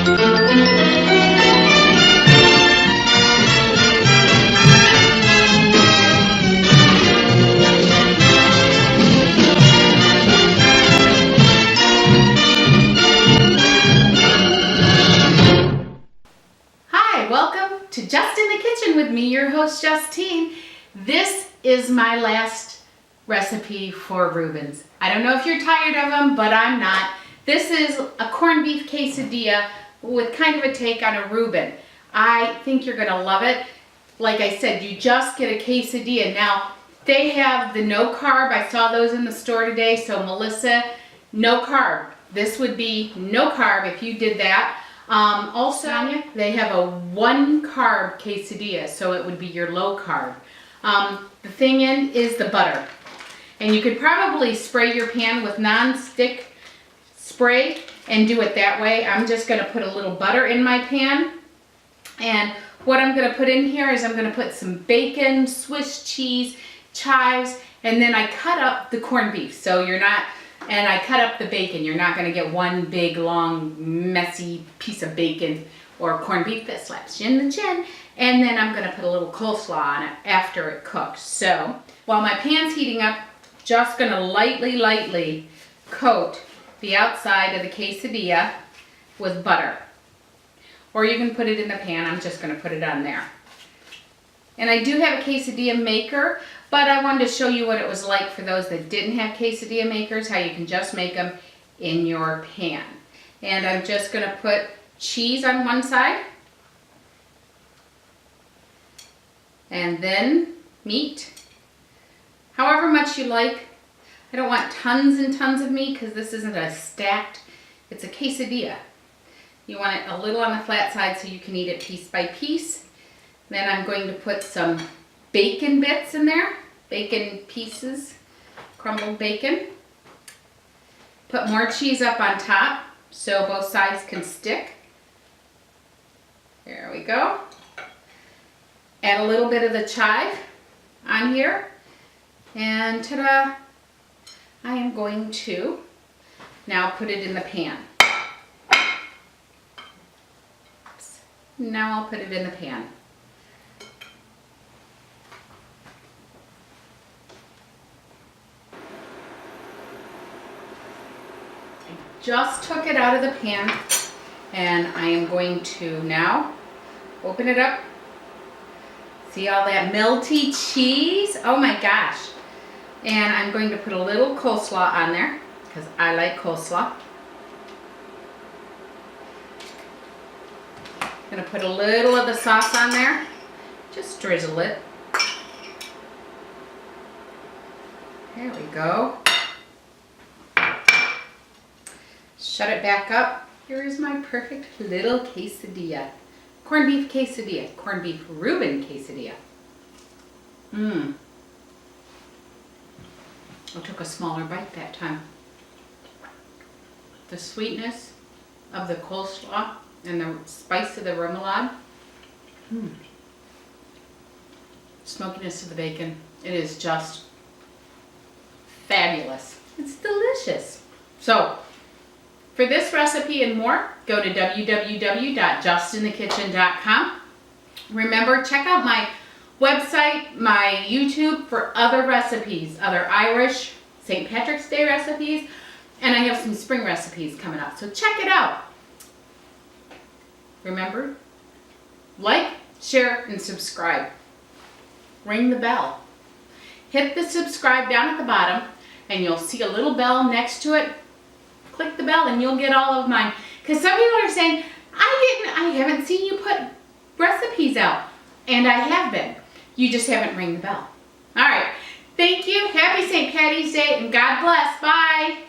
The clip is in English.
Welcome to Just in the Kitchen with me, your host Justine. This is my last recipe for Reuben's. I don't know if you're tired of them, but I'm not. This is a corned beef quesadilla with kind of a take on a Reuben. I think you're gonna love it. Like I said, you just get a quesadilla. Now, they have the no carb. I saw those in the store today. So Melissa, no carb. This would be no carb if you did that. Also, they have a 1 carb quesadilla, so it would be your low carb. The thing is the butter. And you could probably spray your pan with non-stick spray and do it that way. I'm just going to put a little butter in my pan. And what I'm going to put in here is I'm going to put some bacon, Swiss cheese, chives, and then I cut up the corned beef. So and I cut up the bacon. You're not going to get one big, long, messy piece of bacon or corned beef that slaps you in the chin. And then I'm going to put a little coleslaw on it after it cooks. So while my pan's heating up, just going to lightly coat the outside of the quesadilla with butter. Or you can put it in the pan. I'm just going to put it on there. And I do have a quesadilla maker, but I wanted to show you what it was like for those that didn't have quesadilla makers, how you can just make them in your pan. And I'm just going to put cheese on one side, and then meat, however much you like. I don't want tons and tons of meat because this isn't a stacked, it's a quesadilla. You want it a little on the flat side so you can eat it piece by piece. Then I'm going to put some bacon bits in there, bacon pieces, crumbled bacon. Put more cheese up on top so both sides can stick. There we go. Add a little bit of the chive on here. And ta-da! I am going to now put it in the pan. Oops. Now I'll put it in the pan. Just took it out of the pan, and I am going to now open it up. See all that melty cheese? Oh my gosh. And I'm going to put a little coleslaw on there because I like coleslaw. I'm going to put a little of the sauce on there. Just drizzle it. There we go. Shut it back up. Here is my perfect little quesadilla. Corned beef quesadilla. Corned beef Reuben quesadilla. I took a smaller bite that time. The sweetness of the coleslaw and the spice of the remoulade. Smokiness of the bacon. It is just fabulous. It's delicious. So, for this recipe and more, go to www.justinthekitchen.com. Remember, check out my website, my YouTube for other recipes, other Irish St. Patrick's Day recipes, and I have some spring recipes coming up, so check it out. Remember, like, share, and subscribe. Ring the bell. Hit the subscribe down at the bottom, and you'll see a little bell next to it. Click the bell and you'll get all of mine. Because some people are saying, I haven't seen you put recipes out. And I have been. You just haven't ring the bell. All right. Thank you. Happy St. Patty's Day and God bless. Bye.